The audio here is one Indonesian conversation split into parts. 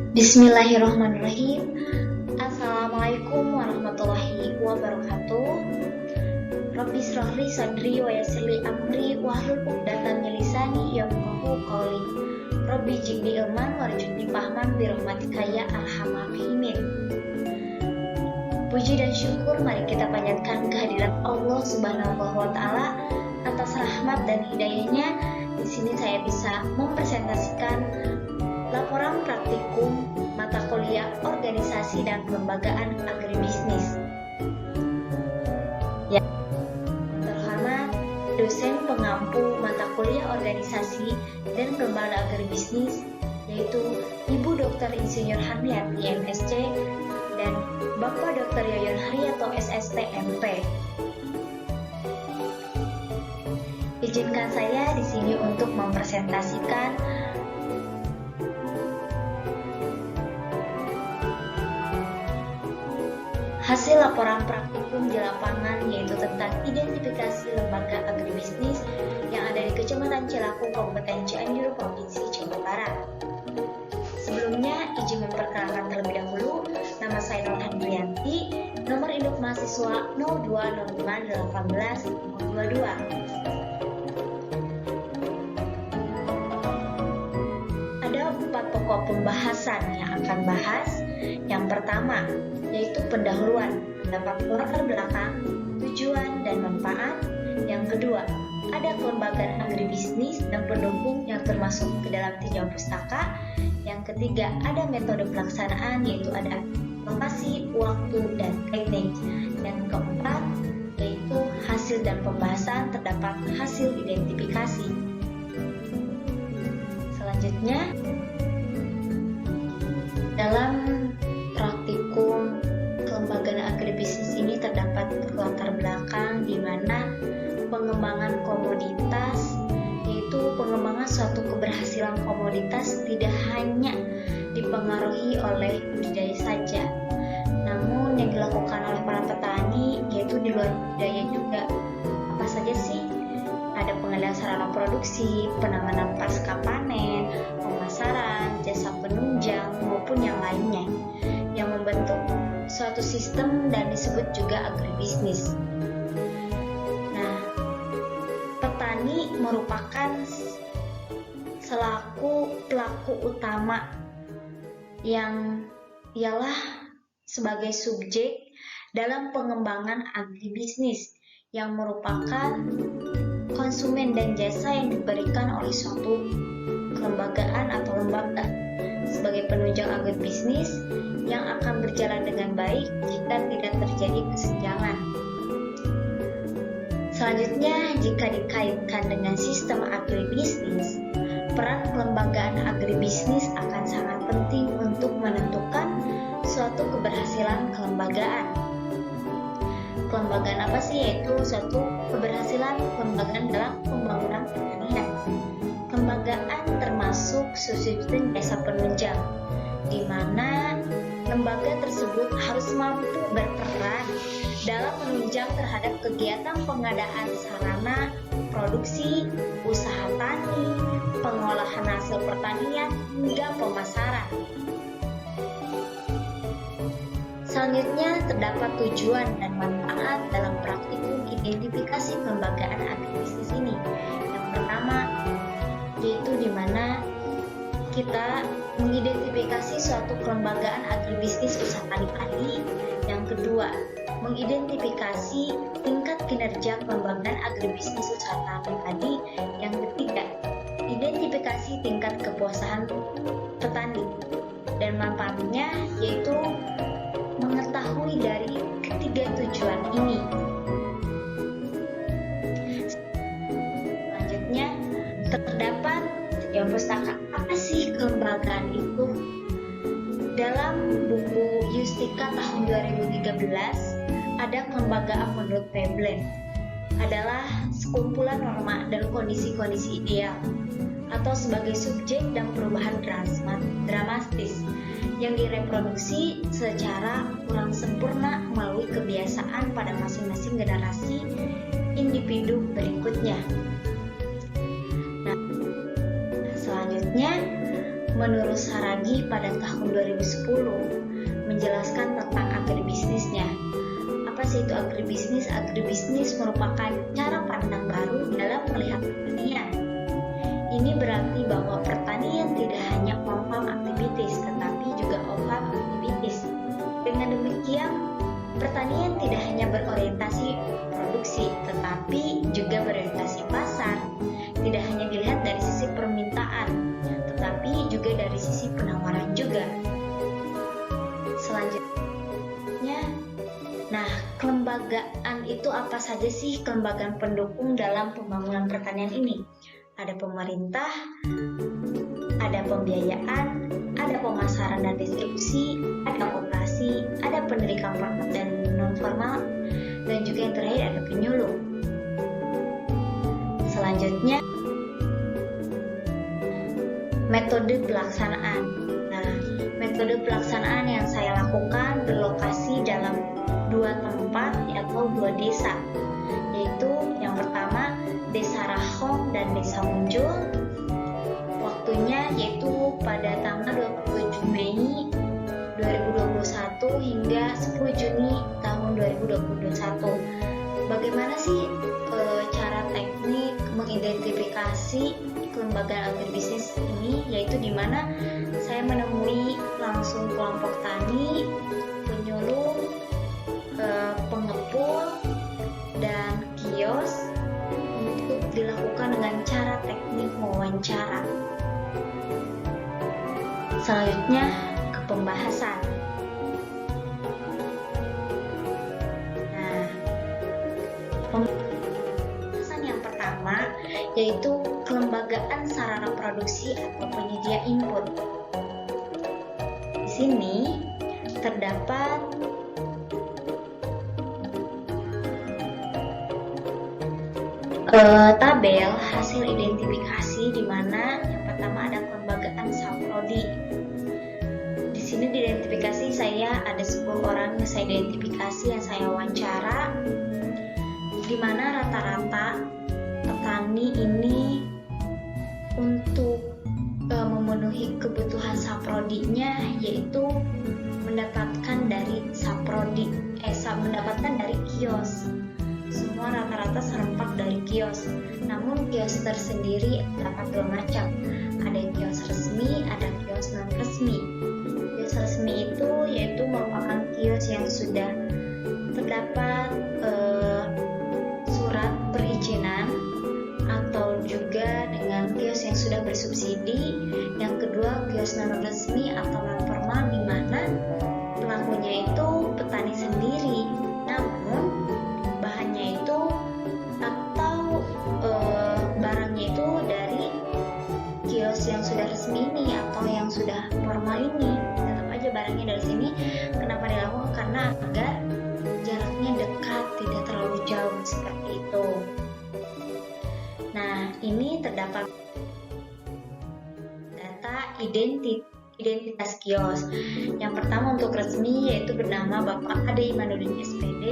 Bismillahirrahmanirrahim. Assalamualaikum warahmatullahi wabarakatuh. Rabbi shrahli sadri wa yassirli amri wahlul 'uqdatam min lisani yafqahu qawli. Rabbi jidni ilman warzuqni fahman bi rahmatika ya arhamar rahimin. Puji dan syukur mari kita panjatkan kehadirat Allah Subhanahu wa taala atas rahmat dan hidayahnya. Di sini saya bisa mempresentasikan laporan praktikum mata kuliah organisasi dan kelembagaan agribisnis. Ya, terhormat dosen pengampu mata kuliah organisasi dan kelembagaan agribisnis, yaitu Ibu Dr. Insinyur Harniati MSc dan Bapak Dr. Yoyon Haryato SST MP. Izinkan saya di sini untuk mempresentasikan hasil laporan praktikum di lapangan, yaitu tentang identifikasi lembaga agribisnis yang ada di Kecamatan Cilaku, Kabupaten Cianjur, Provinsi Jawa Barat. Sebelumnya, izin memperkenalkan terlebih dahulu, nama saya Nur Handrianti, nomor induk mahasiswa 02051822. Ada 4 pokok pembahasan yang akan bahas. Yang pertama, yaitu pendahuluan, dapat latar belakang, tujuan, dan manfaat. Yang kedua, ada kelembagaan agribisnis dan pendukung yang termasuk ke dalam tinjauan pustaka. Yang ketiga, ada metode pelaksanaan, yaitu ada lokasi, waktu, dan teknik. Yang keempat, yaitu hasil dan pembahasan, terdapat hasil identifikasi. Selanjutnya, dalam praktikum kelembagaan agribisnis ini terdapat latar belakang di mana pengembangan komoditas, yaitu pengembangan suatu keberhasilan komoditas tidak hanya dipengaruhi oleh budidaya saja, namun yang dilakukan oleh para petani yaitu di luar budidaya juga. Apa saja sih? Ada pengendalian sarana produksi, penanganan pasca panen, pemasaran, jasa penunjang, maupun yang lainnya, yang membentuk suatu sistem dan disebut juga agribisnis. Nah, petani merupakan selaku pelaku utama yang ialah sebagai subjek dalam pengembangan agribisnis yang merupakan konsumen dan jasa yang diberikan oleh suatu kelembagaan atau lembaga sebagai penunjang agribisnis yang akan berjalan dengan baik jika tidak terjadi kesenjangan. Selanjutnya, jika dikaitkan dengan sistem agribisnis, peran kelembagaan agribisnis akan sangat penting untuk menentukan suatu keberhasilan kelembagaan. Kelembagaan apa sih? Yaitu suatu keberhasilan kelembagaan dalam pembangunan pertanian. Kelembagaan termasuk subsisten jasa penunjang, di mana lembaga tersebut harus mampu berperan dalam menunjang terhadap kegiatan pengadaan sarana produksi, usaha tani, pengolahan hasil pertanian, hingga pemasaran. Selanjutnya, terdapat tujuan dan manfaat dalam praktikum identifikasi kelembagaan agribisnis ini. Yang pertama, yaitu di mana kita mengidentifikasi suatu kelembagaan agribisnis usaha tani padi. Yang kedua, mengidentifikasi tingkat kinerja kelembagaan agribisnis usaha tani padi. Yang ketiga, identifikasi tingkat kepuasan petani. Dan manfaatnya yaitu mengetahui dari ketiga tujuan ini. Selanjutnya, terdapat tinjauan pustaka. Apa sih kelembagaan itu? Dalam buku Yustika tahun 2013, ada kelembagaan menurut Veblen adalah sekumpulan norma dan kondisi-kondisi ideal atau sebagai subjek dan perubahan dramatis yang direproduksi secara kurang sempurna melalui kebiasaan pada masing-masing generasi individu berikutnya. Nah, selanjutnya menurut Saragi pada tahun 2010 menjelaskan tentang agribisnisnya. Apa sih itu agribisnis? Agribisnis merupakan cara pandang baru dalam melihat pertanian. Ini berarti bahwa pertanian tidak hanya on-farm activities, tetapi juga off-farm activities. Dengan demikian, pertanian tidak hanya berorientasi produksi, tetapi juga berorientasi pasar. Tidak hanya dilihat dari sisi permintaan, tetapi juga dari sisi penawaran juga. Selanjutnya, kelembagaan itu apa saja sih kelembagaan pendukung dalam pembangunan pertanian ini? Ada pemerintah, ada pembiayaan, ada pemasaran dan distribusi, ada koperasi, ada pendidikan formal dan non-formal, dan juga yang terakhir ada penyuluh. Selanjutnya, metode pelaksanaan. Metode pelaksanaan yang saya lakukan berlokasi dalam 2 tempat atau 2 desa, yaitu yang pertama Desa Rahong dan Desa Munjul. Waktunya yaitu pada tanggal 27 Mei 2021 hingga 10 Juni tahun 2021. Bagaimana sih cara teknik mengidentifikasi kelembagaan agribisnis ini, yaitu di mana saya menemui langsung kelompok tani, penyuluh, pengepul, dan kios untuk dilakukan dengan cara teknik wawancara. Selanjutnya ke pembahasan. Pembahasan yang pertama yaitu kelembagaan sarana produksi atau penyedia input. Di sini terdapat tabel hasil identifikasi, di mana yang pertama ada kelembagaan Saprodi. Di sini diidentifikasi saya ada 10 orang yang saya identifikasi, yang saya wawancara, di mana rata-rata petani ini untuk memenuhi kebutuhan saprodinya yaitu mendapatkan dari mendapatkan dari kios. Semua rata-rata serempak dari kios. Namun kios tersendiri terdapat 2 macam. Ada kios resmi, ada kios non resmi. Kios resmi itu yaitu merupakan kios yang sudah terdapat surat perizinan, atau juga dengan kios yang sudah bersubsidi. Yang kedua, kios non resmi atau non formal, di mana pelakunya itu petani sendiri, namun bahannya itu atau barangnya itu dari kios yang sudah resmi ini atau yang sudah formal ini. Tetap aja barangnya dari sini. Kenapa dilakukan? Karena agar jaraknya dekat, tidak terlalu jauh, seperti itu. Nah, ini terdapat data identitas kios. Yang pertama untuk resmi yaitu bernama Bapak Ade Imanuddin SPD.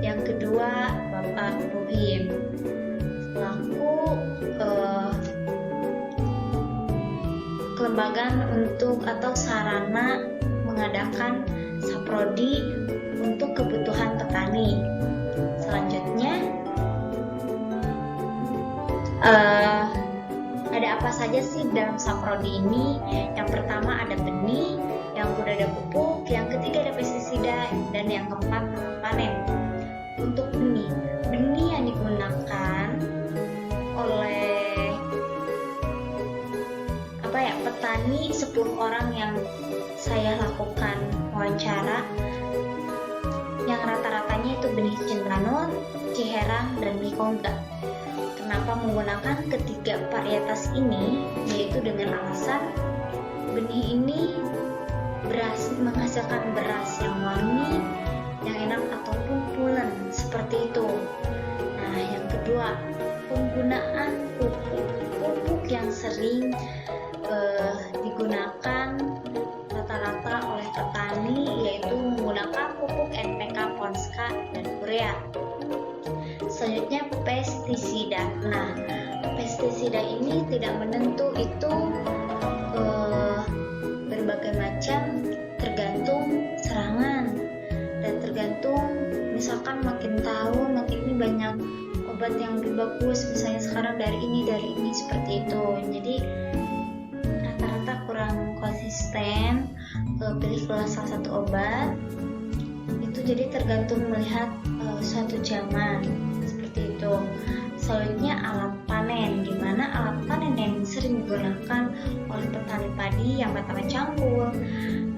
Yang kedua Bapak Ruhim selaku kelembagaan untuk atau sarana mengadakan saprodi untuk kebutuhan petani. Selanjutnya ada apa saja sih dalam saprodi ini? Yang pertama ada benih, yang kedua ada pupuk, yang ketiga ada pestisida, dan yang keempat panen. Untuk benih yang digunakan oleh petani 10 orang yang saya lakukan wawancara, yang rata-ratanya itu benih Centranur, Ciherang, dan Mekongga. Kenapa menggunakan ketiga varietas ini? Yaitu dengan alasan benih ini menghasilkan beras yang wangi, yang enak ataupun pulen, seperti itu. Nah, yang kedua, penggunaan pupuk yang sering digunakan rata-rata oleh petani yaitu menggunakan pupuk NPK, Ponska, dan urea. Selanjutnya pestisida. Nah, pestisida ini tidak menentu itu konsisten pilih salah satu obat. Itu jadi tergantung melihat suatu zaman seperti itu. Selanjutnya alat panen, di mana alat panen yang sering digunakan oleh petani padi yang pertama cangkul,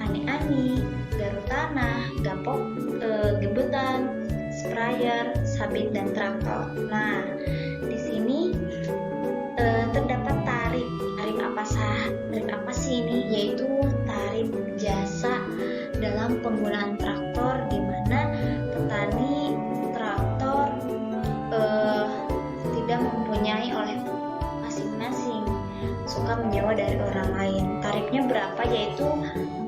ani-ani, garuk tanah, gapok, gebetan, sprayer, sabit, dan traktor. Nah, di sini terdapat tarif apa sih ini? Yaitu tarif jasa dalam penggunaan traktor, di mana petani traktor tidak mempunyai oleh masing-masing, suka menyewa dari orang lain. Tarifnya berapa? Yaitu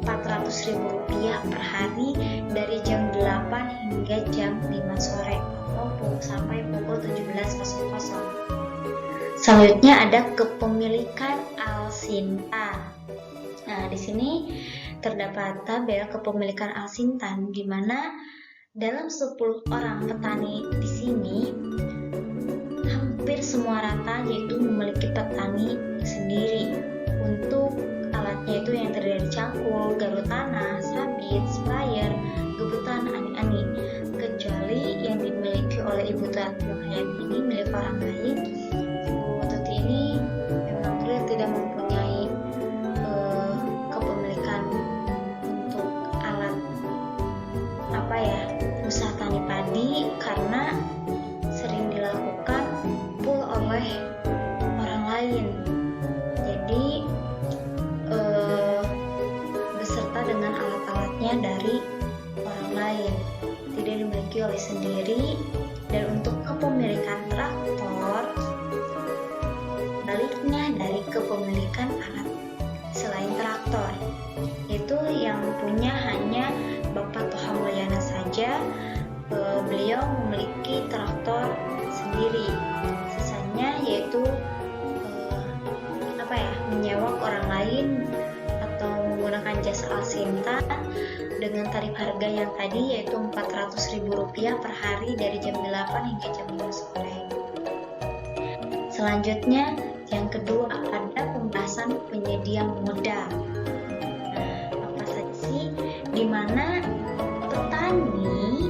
Rp400.000 per hari dari jam 8 hingga jam 5 sore atau sampai pukul 17.00. Selanjutnya ada kepemilikan Alsintan. Nah, di sini terdapat tabel kepemilikan Alsintan, di mana dalam 10 orang petani di sini hampir semua rata yaitu memiliki petani sendiri. Untuk alatnya itu yang terdiri dari cangkul, garuk tanah, sabit, sprayer, gebetan, ani-ani, kecuali yang dimiliki oleh Ibu Tuti Mulyadi ini milik orang lain. Ibu Tuti ini memang real tidak mempunyai kepemilikan untuk alat usaha tani padi, karena sering dilakukan full oleh orang lain. Jadi beserta dengan alat-alatnya dari orang lain, tidak dimiliki oleh sendiri. Dan untuk kepemilikan traktor, baliknya dari kepemilikan alat selain traktor, itu yang punya hanya Bapak Toha Mulyana saja. Beliau memiliki traktor sendiri. Sisanya yaitu menyewa ke orang lain atau menggunakan jasa Alsintan dengan tarif harga yang tadi, yaitu Rp400.000 per hari dari jam 8 hingga jam 5 sore. Selanjutnya yang kedua ada pembahasan penyedia modal. Nah, apa saja sih? Di mana petani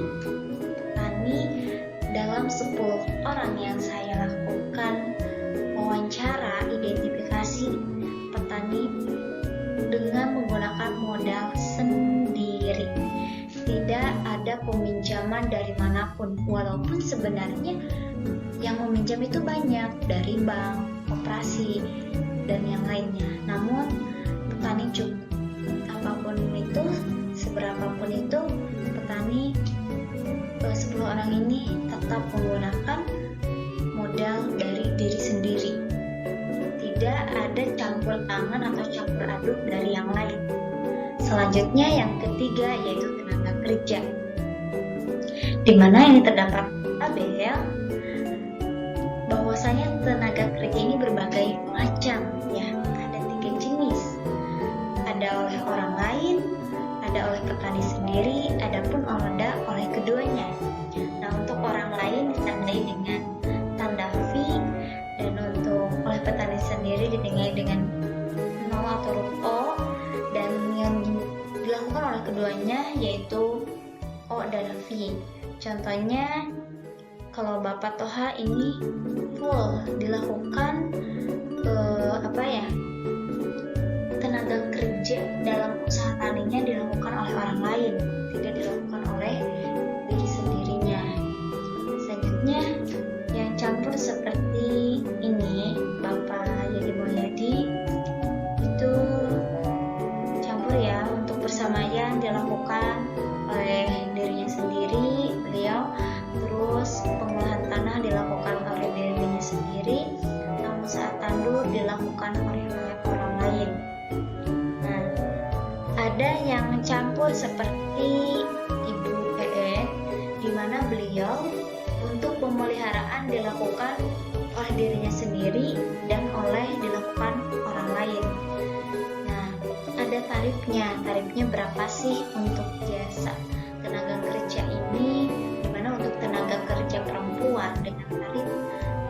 dalam 10 orang yang saya lakukan wawancara identifikasi petani dengan menggunakan modal sendiri, tidak ada peminjaman dari manapun, walaupun sebenarnya yang meminjam itu banyak dari bank, koperasi, dan yang lainnya. Namun petani cukup, apapun itu, seberapapun itu, petani 10 orang ini tetap menggunakan modal dari diri sendiri. Tidak ada campur tangan atau campur aduk dari yang lain. Selanjutnya yang ketiga yaitu tenaga kerja, di mana ini terdapat tabel bahwasanya tenaga kerja ini berbagai macam, ya. Ada 3 jenis. Ada oleh orang lain, ada oleh petani sendiri, adapun ada oleh keduanya. Nah, untuk orang lain ditandai dengan tanda V, dan untuk oleh petani sendiri ditandai dengan 0 atau huruf O, dan yang dilakukan oleh keduanya yaitu O dan V. Contohnya kalau Bapak Toha ini full dilakukan tenaga kerja dalam usaha taninya dilakukan oleh orang lain, tidak dilakukan oleh diri sendirinya. Selanjutnya yang campur seperti ini, Bapak Yadi Mulyadi itu campur ya, untuk bersamaan dilakukan oleh dirinya sendiri beliau, terus pengolahan tanah dilakukan oleh dirinya sendiri, namun saat tandur dilakukan oleh orang lain. Nah, ada yang campur seperti Ibu PE, di mana beliau untuk pemeliharaan dilakukan oleh dirinya sendiri dan dilakukan orang lain. Nah, ada tarifnya. Tarifnya berapa sih untuk jasa tenaga kerja ini? Dimana untuk tenaga kerja perempuan dengan tarif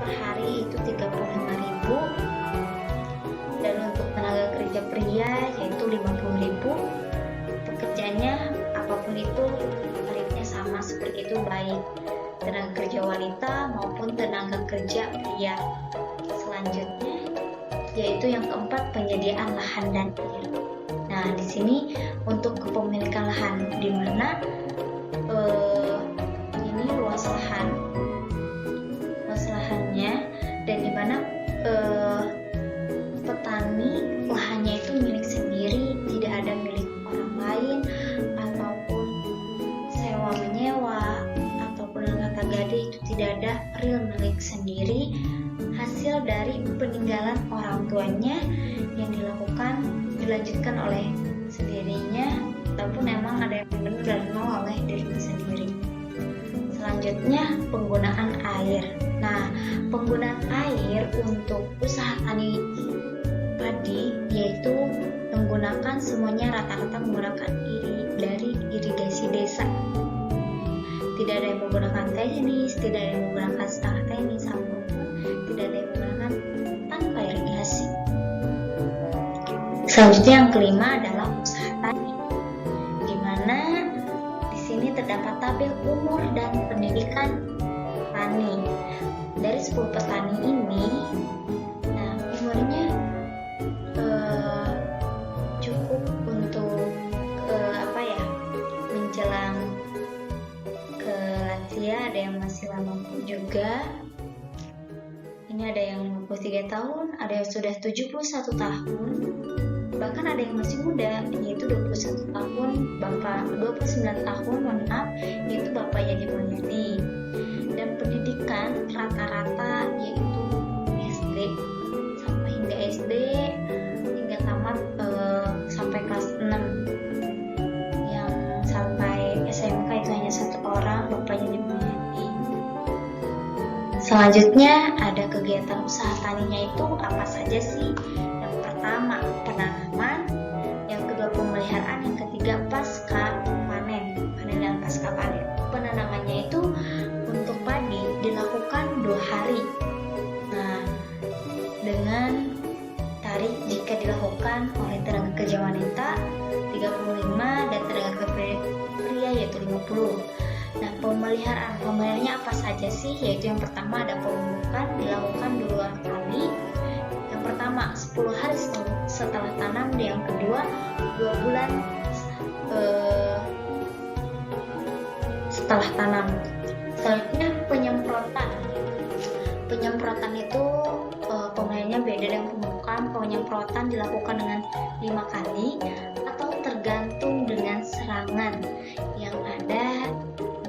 per hari itu 35.000, dan untuk tenaga kerja pria pria yaitu 50.000. Pekerjaannya apapun itu tarifnya sama seperti itu, baik tenaga kerja wanita maupun tenaga kerja pria. Selanjutnya yaitu yang keempat, penyediaan lahan dan air. Nah, di sini untuk kepemilikan lahan, di mana ini luas lahannya, dan di mana petani lahannya itu milik sendiri, tidak ada milik orang lain ataupun sewa menyewa ataupun kata gadai, itu tidak ada real milik sendiri, hasil dari peninggalan orang tuanya yang dilanjutkan oleh sendirinya ataupun memang ada yang benar dan mau oleh dirinya sendiri. Selanjutnya, penggunaan air. Nah, penggunaan air untuk usaha tani padi yaitu menggunakan semuanya rata-rata menggunakan dari irigasi desa. Tidak ada yang menggunakan teknis, tidak ada yang menggunakan setengah teknis, ataupun tidak ada yang menggunakan tanpa irigasi. Selanjutnya yang kelima adalah usaha tani, di mana di sini terdapat tabel umur dan pendidikan petani. Dari 10 petani ini, nah umurnya cukup untuk menjelang ke lansia, ada yang masih lama juga. Ini ada yang 53 tahun, ada yang sudah 71 tahun, bahkan ada yang masih muda, yaitu 21 tahun, 29 tahun, yaitu Bapak Yadi Mulyadi. Dan pendidikan rata-rata yaitu SD, sampai hingga SD, hingga tamat sampai kelas 6. Yang sampai SMK itu hanya 1 orang, Bapak Yadi Mulyadi. Selanjutnya ada kegiatan usaha taninya itu apa saja sih? Yang pertama, penanaman, yang kedua pemeliharaan, yang ketiga pasca panen dan pasca panen. Penanamannya itu untuk padi dilakukan 2 hari. Nah, dengan tarif jika dilakukan oleh tenaga kerja wanita 35 dan tenaga kerja pria yaitu 50. Nah, pemeliharaannya apa saja sih? Yaitu yang pertama ada pemupukan, dilakukan 2 kali. Yang pertama 10 hari setelah tanam, yang kedua 2 bulan setelah tanam. Selanjutnya penyemprotan. Penyemprotan itu pemeliharannya beda dengan pemupukan. Penyemprotan dilakukan dengan 5 kali atau tergantung dengan serangan yang ada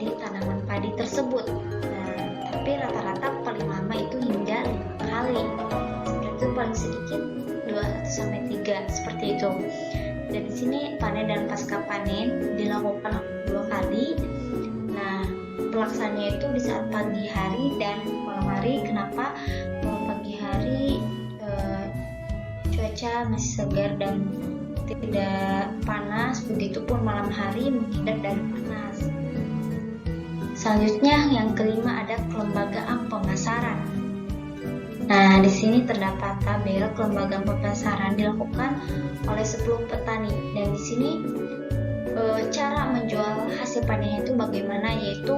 di tanaman padi tersebut. Nah, tapi rata-rata paling lama itu hingga 5 kali. Seperti itu, paling sedikit 2-3 seperti itu. Dan di sini panen dan pasca panen dilakukan 2 kali. Nah, pelaksananya itu di saat pagi hari dan malam hari. Kenapa? Kalau pagi hari cuaca masih segar dan tidak panas, begitupun malam hari menghindar dari panas. Selanjutnya yang kelima ada kelembagaan pemasaran. Nah, di sini terdapat tabel kelembagaan pemasaran dilakukan oleh 10 petani, dan di sini cara menjual hasil panennya itu bagaimana, yaitu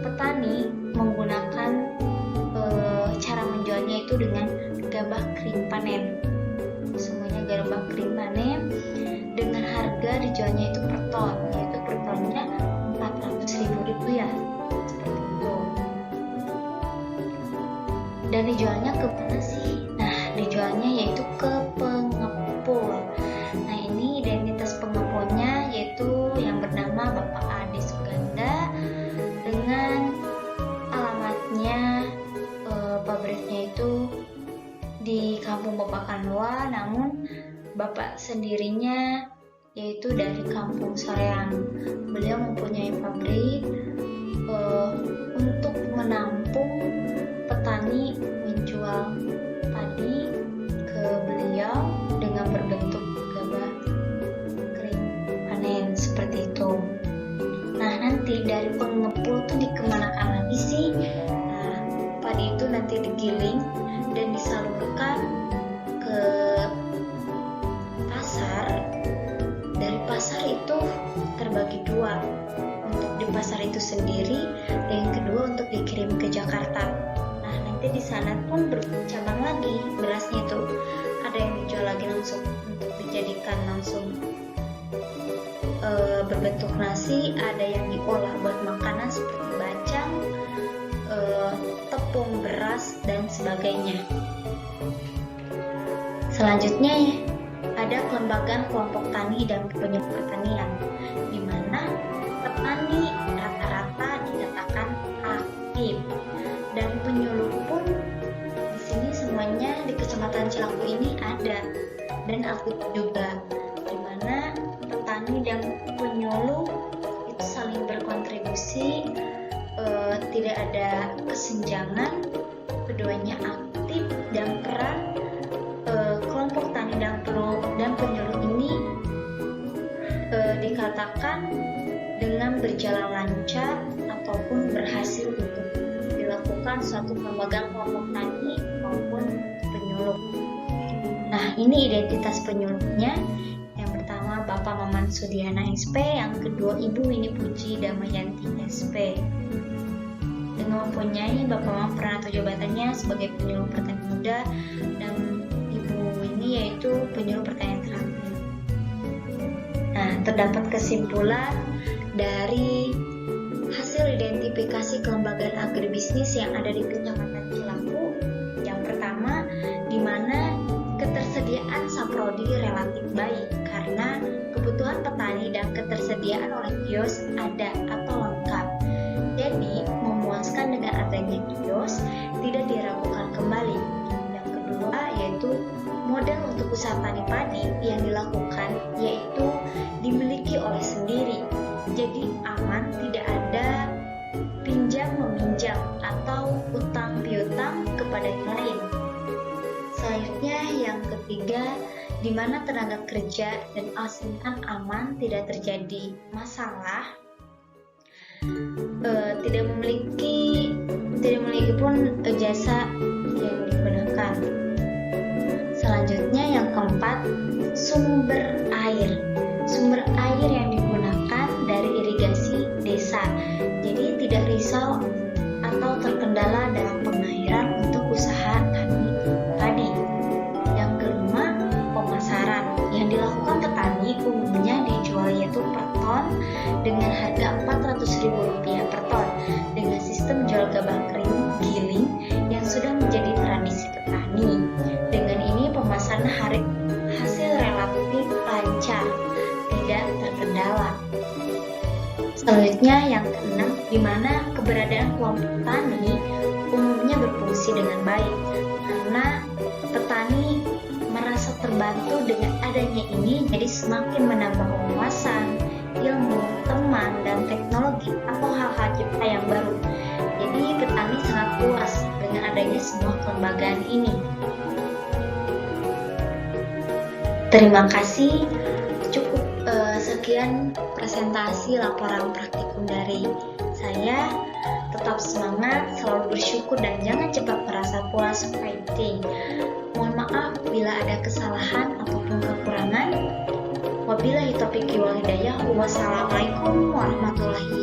petani menggunakan cara menjualnya itu dengan gabah kering panen. Semuanya gabah kering panen dengan harga dijualnya itu per ton, yaitu per tonnya 400.000 rupiah seperti itu. Dan dijualnya ke mana sih? Nah, dijualnya yaitu ke pengepul. Nah, ini identitas pengepulnya yaitu yang bernama Bapak Adi Suganda, dengan alamatnya pabriknya itu di Kampung Bapak Kanwa, namun Bapak sendirinya yaitu dari Kampung Soreang. Beliau mempunyai pabrik untuk menampung petani menjual padi ke beliau dengan berbentuk gabah kering panen seperti itu. Nah, nanti dari pengepul itu dikemanakan lagi sih? Nah, padi itu nanti digiling dan disalurkan ke dari pasar itu terbagi dua, untuk di pasar itu sendiri dan yang kedua untuk dikirim ke Jakarta. Nah, nanti di sana pun bercabang lagi berasnya itu, ada yang dijual lagi langsung untuk dijadikan langsung berbentuk nasi, ada yang diolah buat makanan seperti bacang, tepung, beras, dan sebagainya. Selanjutnya ada kelembagaan kelompok tani dan penyuluh pertanian, di mana petani rata-rata dikatakan aktif, dan penyuluh pun di sini semuanya di Kecamatan Cilaku ini ada dan aktif juga, di mana petani dan penyuluh itu saling berkontribusi, tidak ada kesenjangan, keduanya aktif, dan peran kelompok tani dan penyuluh ini dikatakan dengan berjalan lancar ataupun berhasil untuk dilakukan suatu kelembagaan kelompok tani maupun penyuluh. Nah, ini identitas penyuluhnya. Yang pertama Bapak Maman Sudiana SP, yang kedua Ibu Winnie Puji Damayanti SP. Dengan mempunyai Bapak Maman peranan atau jabatannya sebagai penyuluh pertanian muda dan yaitu penyuluh pertanian terampil. Nah, terdapat kesimpulan dari hasil identifikasi kelembagaan agribisnis yang ada di Kecamatan Cilaku. Yang pertama, di mana ketersediaan saprodi relatif baik karena kebutuhan petani dan ketersediaan oleh kios ada atau lengkap. Jadi, memuaskan dengan adanya kios tidak diragukan kembali. Yang kedua, yaitu modal untuk usaha tani padi yang dilakukan yaitu dimiliki oleh sendiri, jadi aman, tidak ada pinjam meminjam atau utang piutang kepada yang lain. Selanjutnya yang ketiga, di mana tenaga kerja dan asinan aman, tidak terjadi masalah, tidak memiliki pun jasa yang digunakan. Selanjutnya yang keempat, sumber air. Sumber air yang digunakan dari irigasi desa. Jadi tidak risau atau terkendala dalam pengairan untuk usaha tani padi. Yang kelima, pemasaran. Yang dilakukan petani umumnya dijual yaitu per ton dengan harga Rp400.000 per ton dengan sistem jual gabah kering giling yang sudah menjadi tradisi petani. Dengan ini pemasaran hasil relatif lancar, tidak terkendala. Selanjutnya yang keenam, di mana keberadaan kelompok tani umumnya berfungsi dengan baik karena petani merasa terbantu dengan adanya ini, jadi semakin menambah wawasan, ilmu, teman, dan teknologi atau hal-hal cipta yang baru. Jadi petani sangat puas dengan adanya semua kelembagaan ini. Terima kasih, cukup sekian presentasi laporan praktikum dari saya. Tetap semangat, selalu bersyukur, dan jangan cepat merasa puas fighting. Mohon maaf bila ada kesalahan ataupun kekurangan. Wabillahi taufiq wal hidayah. Wassalamualaikum warahmatullahi